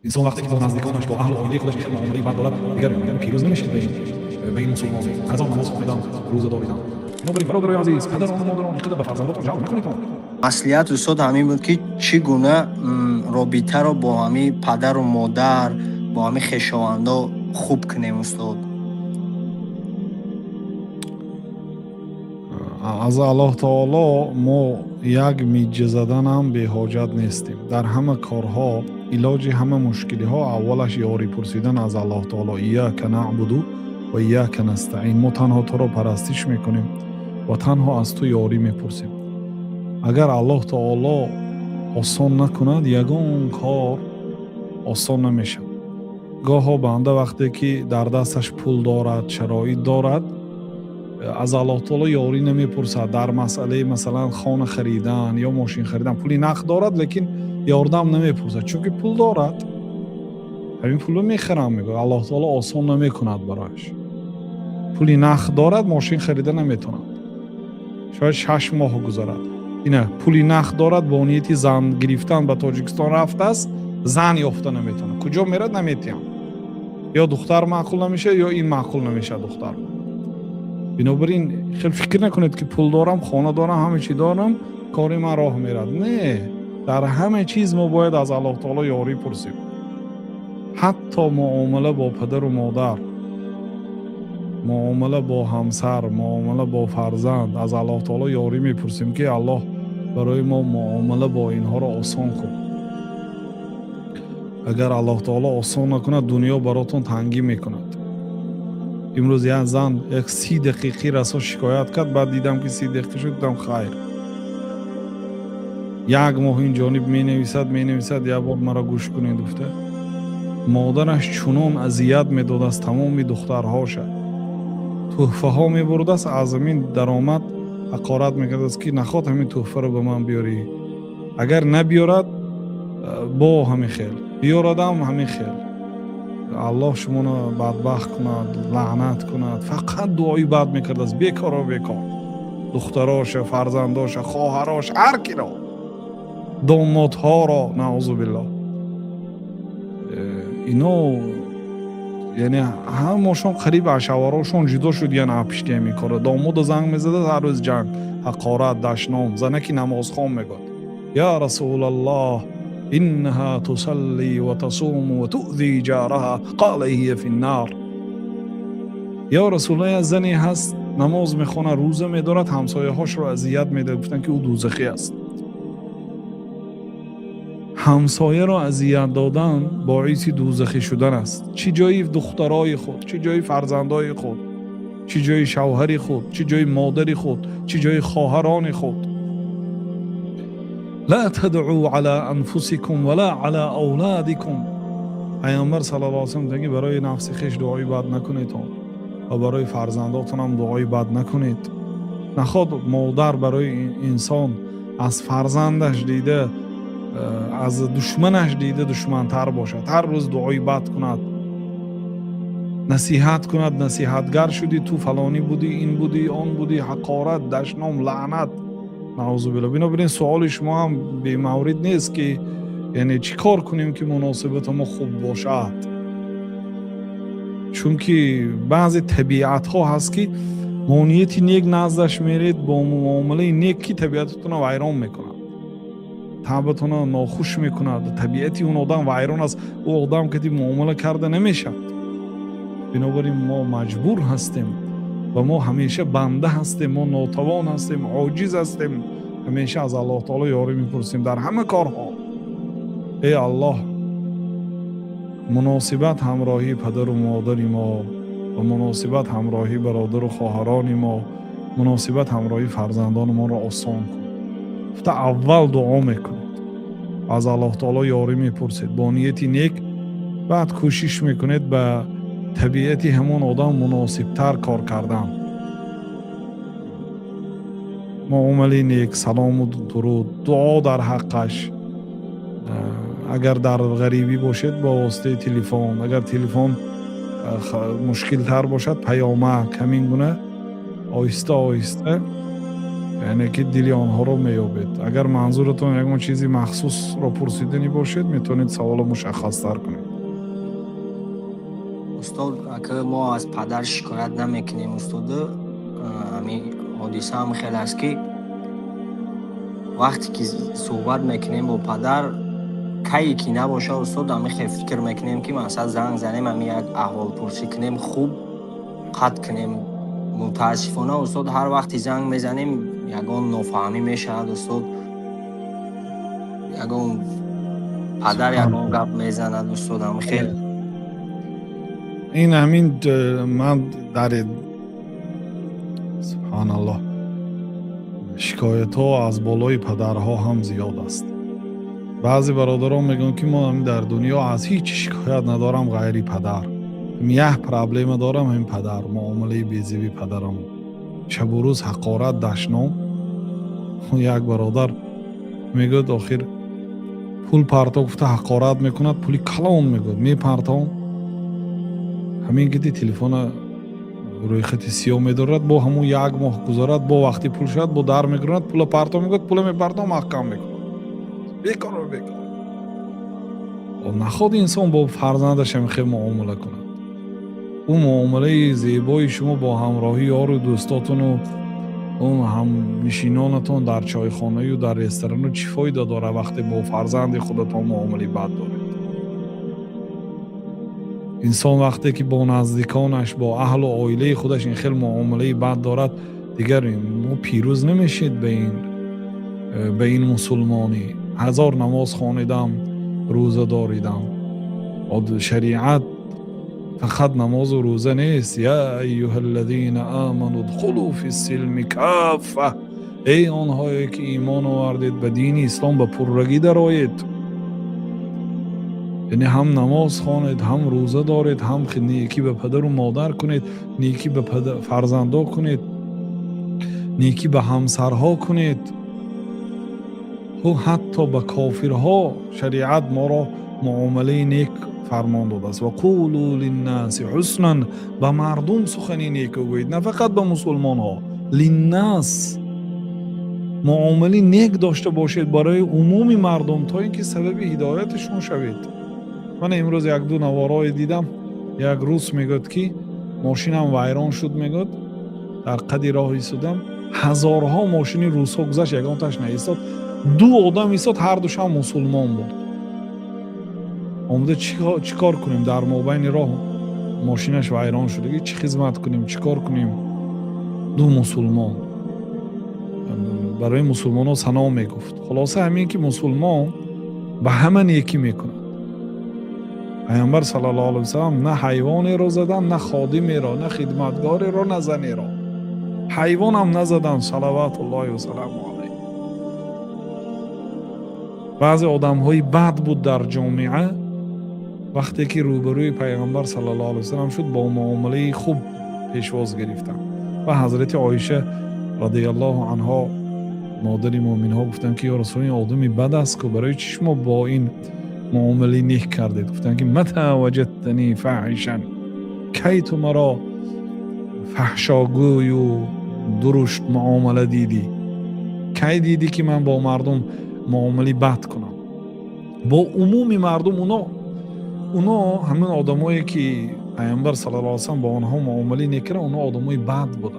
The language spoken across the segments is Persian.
انسان وقتی که با نزدیکانش با اهل و عائله خودش معامله بد دارد دیگر پیروز نمیشه به این مسلمان هزار نماز خوندم روزه داریدم. بنابراین برادرای عزیز، پدران و مادران اینقدر به فرزنداتون جواب نکنید. маслиҳат устод ҳамин буд ки чӣ гуна робитаро бо ҳамин падару модар бо ҳамин хешовандо хуб кунем устод. аз аллоҳ таоло мо як миҷа задан ҳам беҳоҷат нестем. дар ҳама корҳо илоҷи ҳама мушкилиҳо аввалаш ёрӣ пурсидан аз аллоҳ таоло. ияка наъбуду ва ияка настаин. мо танҳо туро парастиш мекунем ва танҳо аз ту ёрӣ мепурсем. агар аллоҳ таоло осон накунад, ягон кор осон намешавад. гоҳо банда вақте ки дар дасташ пул дорад, шароит дорад, аз аллоҳ таоло ёрӣ намепурсад дар масъалаи масалан хона харидан ё мошин харидан. пули нақд дорад, лекин ёрдам намепурсад, чунки пул дорад. ҳамин пулро мехарам мегӯяд. аллоҳ таоло осон намекунад барояш. пули нақд дорад, мошин харида наметавонад. шояд 6 моҳ гузарад. ина пули нақд дорад, бо нияти зан гирифтан ба Тоҷикистон рафтааст, зан ёфта наметавонад. куҷо мерад наметиҳам. ё духтар маъқул намешад, ё ин маъқул намешад духтар. бинобар ин хеле фикр накунед ки пул дорам, хона дорам, ҳама чӣ дорам, кори ман роҳ мерад. не, дар ҳама чиз мо бояд аз аллоҳ таоло ёрӣ пурсем. ҳатто муомала бо падару модар, муомала бо ҳамсар, муомала бо фарзанд, аз аллоҳ таоло ёрӣ мепурсем ки аллоҳ барои мо муомала бо инҳоро осон кун. агар аллоҳ таоло осон накунад, дунё баротон тангӣ мекунад. имрӯз як зан як 30 дақиқи расо шикоят кард, баъд дидам ки 30 дақиқа шуд, гуфтам хайр. як моҳ ин ҷониб менависад, як бор маро гӯш кунед гуфта. модараш чунон азият медодааст тамоми духтарҳоша. тӯҳфаҳо мебурдааст, аз ҳамин даромад ҳақорат мекардааст ки нахот ҳамин тӯҳфаро ба ман биёрӣ. агар набиёрад бо ҳамин хел, биёрадам ҳамин хел. аллоҳ шуморо бадбахт кунад, лаънат кунад. фақат дуои бад мекардааст, бекоро бекор. духтароша, фарзандоша, хоҳарош, ҳар киро, домодҳоро, наъузубиллоҳ. ино яъне ҳамашон қариб ашаварошон ҷудо шудиян апишки ҳамин кора. домода занг мезадад, ҳар рӯз ҷанг, ҳақорат, дашном, занаки намозхон мегӯяд. я расулаллоҳ иннаҳа тусалли ва тасуму ва туъзи ҷараҳа қала ҳия финнар. ё расулаллоҳ, як зане ҳаст, намоз мехонад, рӯза медорад, ҳамсояҳошро азият медиҳад, гуфтанд ки ӯ дӯзахӣ аст. ҳамсояро азият додан боиси дӯзахӣ шудан аст. чӣ ҷои духтарои худ, чӣ ҷои фарзандои худ, чӣ ҷои шавҳари худ, чӣ ҷои модари худ, чӣ ҷои хоҳарони худ. لا تدعوا على انفسكم ولا على اولادكم. پیامبر صلی الله علیه و سلم میگه برای نفس خویش دعای بد نکنید و برای فرزنداتون هم دعای بد نکنید. نخواد مادر برای انسان از فرزندش دیده، از دشمنش دیده دشمنتر باشد. هر روز دعای بد کند، نصیحت کند، نصیحتگر شدی، تو فلانی بودی، این بودی، آن بودی، حقارت، دشنام، لعنت. نعوذ بالله. بنابراین سوال شما هم به مورد نیست که یعنی چی کار کنیم که مناسبت ما خوب باشد. چون که بعضی طبیعت ها هست که مونیتی نیک نزدش میرید، با معامله نیک کی طبیعتتون رو ویران میکنند، طبیعتتون رو ناخوش میکند. طبیعتی اون آدم ویران است، او آدم که معامله کرده نمیشد. بنابراین ما مجبور هستیم و ما همیشه بنده هستیم، ما ناتوان هستیم، عاجز هستیم. همیشه از الله تعالی یاری میپرسیم در همه کارها. ای الله، مناسبت همراهی پدر و مادر ما و مناسبت همراهی برادر و خواهران ما، مناسبت همراهی فرزندان ما را آسان کن. گفته اول دعا میکنید، از الله تعالی یاری میپرسید با نیتی نیک، بعد کوشش میکنید به طبیعتی همون آدم مناسبتر کار کردن. معامله نیک، سلام و درود، دعا در حقش. اگر در غریبی باشد با واسطه تلفن، اگر تلفن مشکل تر باشد پیامک، همین گونه آهسته آهسته یعنی که دل آنها رو میابید. اگر منظورتون یک چیزی مخصوص رو پرسیدنی باشید میتونید سوال مشخص تر کنید. استاد اگه ما از پدر شکایت نمیکنیم استاد، همین حادثه هم خیلی است که وقتی که صحبت میکنیم با پدر کی که نباشه استاد، همین خیلی فکر میکنیم که مثلا زنگ زنیم همین یک احوال پرسی کنیم خوب قطع کنیم. متاسفانه استاد هر وقتی زنگ میزنیم یگان نافهمی میشه استاد، یگان پدر یگان گپ میزند استاد. همین خیلی این همین من در سبحان الله شکایت ها از بالای پدرها هم زیاد است. بعضی برادران میگن که ما هم در دنیا از هیچ شکایت ندارم غیری پدر. یک پرابلم دارم همین پدر، معامله بیزیبی پدرم. شب و روز حقارت دشنام. یک برادر میگه آخر پول پرتا گفته حقارت میکند، پولی کلان میگه می پرتام. همین گیتی تلفن روی خط سیاه میدارد، با همون یک ماه گذارد، با وقتی پول شد با در میگرند، پول پرتا میگه، پول میپرتا محکم میکنه. بیکار و بیکار. و نخواد انسان با فرزندش هم خیلی معامله کند. اون معامله زیبای شما با همراهی یار و دوستاتون و اون هم نشینانتون در چایخانه و در رستوران چی فایده داره وقتی با فرزند خودتون معامله بد دارید؟ انسان وقتی که با نزدیکانش، با اهل و عائله خودش این خیلی معامله بد دارد، دیگر ما پیروز نمیشید به این مسلمانی. 1000 نماز خواندم، روزه داریدم. شریعت فقط نماز و روزه نیست. یا ایها الذین آمنوا ادخلوا فی السلم کافه، ای آنهایی که ایمان آوردید به دین اسلام به پررگی درآیید. یعنی هم نماز خوانید، هم روزه دارید، هم نیکی به پدر و مادر کنید، نیکی به فرزندا کنید، نیکی به همسرها کنید، و حتی به کافرها شریعت ما را معامله نیک فرمان داده است. و قولوا للناس حسنا، به مردم سخنی نیک گویید، نه فقط به مسلمان ها. للناس معامله نیک داشته باشید برای عمومی مردم تا اینکه سبب هدایتشون شوید. من امروز یک دو نوارای دیدم، یک روز میگد که ماشینم ویران شد، میگد در قدی راه ایستادم، هزارها ماشین روس ها گذشت، یگان تاش نایستاد، 2 آدم ایستاد، هر دوش هم مسلمان بود. آمده چیکار کنیم؟ در مابین راه ماشینش ویران شده، چی خدمت کنیم، چیکار کنیم؟ 2 مسلمان برای مسلمان ها ثنا میگفت. خلاصه همین که مسلمان به همه نیکی میکنه. پیامبر صلی الله علیه و سلم نه حیوانی را زدن، نه خادمی را، نه خدمتگاری را، نه زنی را. حیوان هم نزدن صلوات الله و سلام علیه. بعضی آدم های بد بود در جامعه، وقتی که روبروی پیامبر صلی الله علیه و سلم شد با معامله خوب پیشواز گرفتن. و حضرت عایشه رضی الله عنها مادر مومنین ها گفتن که یا رسول الله، این آدمی بد است که برای چی شما با این معامله نیک کردید؟ گفتن که متى وجدتنی فاحشا، کی تو مرا فحشاگوی و درشت معامله دیدی؟ کی دیدی که من با مردم معامله بد کنم؟ با عمومی مردم، اونا همین آدمایی که پیامبر صلی الله علیه و سلم با آنها معامله نیک کرد، اونا آدمای بد بودن.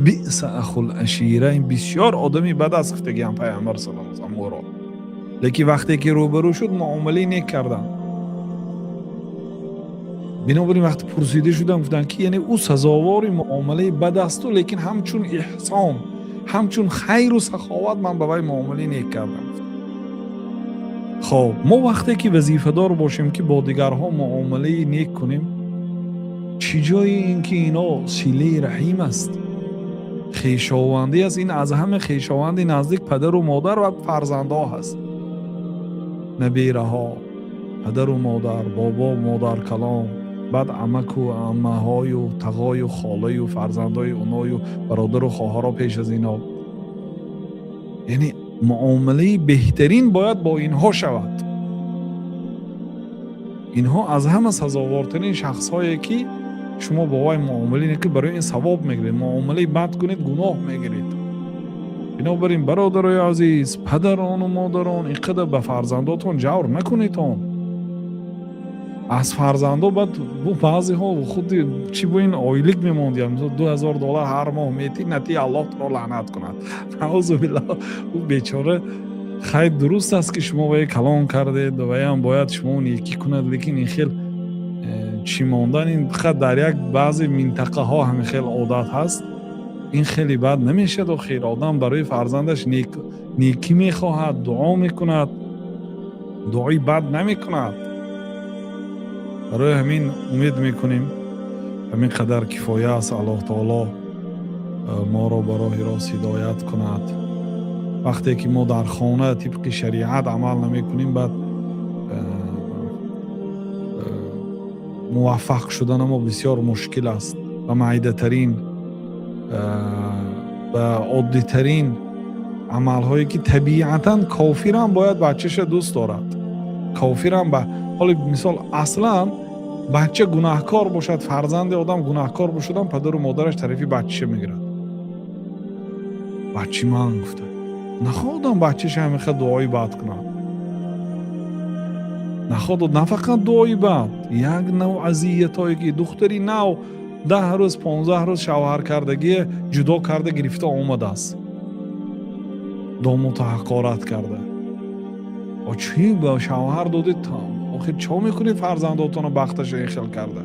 بئس اخو العشیره، این بسیار آدمی بد است گفته که پیامبر صلی الله علیه و سلم. لیکن وقتی که روبرو شد معامله نیک کردن. بنابراین وقتی پرسیده شدن گفتن که یعنی او سزاوار معامله بد است، لیکن همچون احسان، همچون خیر و سخاوت من با وی معامله نیک کردم. خب ما وقتی که وظیفه دار باشیم که با دیگرها معامله نیک کنیم، چی جای این که اینا صله رحم است، خویشاوندی است. این از همه خویشاوندی نزدیک پدر و مادر و فرزندها هست. نبیره ها، پدر و مادر، بابا و مادر کلام، بعد عمک و عمه های و تقای و خاله و فرزندای اونای و برادر و خواهرها پیش از اینا. یعنی معامله بهترین باید با اینها شود. اینها از همه سزاوارترین شخص هایی که شما با وی معامله نکنید برای این ثواب میگیرید، معامله بد کنید گناه میگیرید. بنابراین برادرای عزیز، پدران و مادران، اینقدر به فرزنداتون جور نکنید. از فرزندا بعد بعضی ها خود چی با این آیلیک میموند، یعنی $2000 هر ماه میتی نتی الله تو را لعنت کند. نعوذ بالله. او بیچاره خیلی درست است که شما با کلام کردید و هم باید شما اون یکی کند، لیکن این خیلی چی ماندن این خیلی در یک بعضی منطقه ها همین خیلی عادت هست. این خیلی بد نمیشه. و خیر آدم برای فرزندش نیکی میخواهد، دعا میکند، دعای بد نمیکند. برای همین امید میکنیم همین قدر کفایه است. الله تعالی ما را به راه راست هدایت کند. وقتی که ما در خانه طبق شریعت عمل نمی کنیم، بعد موفق شدن ما بسیار مشکل است. و معیده ترین و عادی ترین عمل هایی که طبیعتا کافر هم باید بچهش دوست دارد. کافر هم حالا مثال اصلا بچه گناهکار باشد، فرزند آدم گناهکار باشد، پدر و مادرش طرفی بچه میگیرد. بچه من گفته نخواهدم بچهش همیشه دعایی بد کند. نخواهد نه فقط دعایی بد، یک نوع اذیت هایی که دختری نو 10 روز 15 روز شوهر کردگی جدا کرده گرفته آمده است، داماد حقارت کرده. و چی به شوهر دادید تا آخر چه میکنید فرزنداتون رو بختش ایخل کرده؟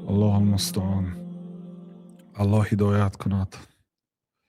الله المستعان. الله هدایت کند.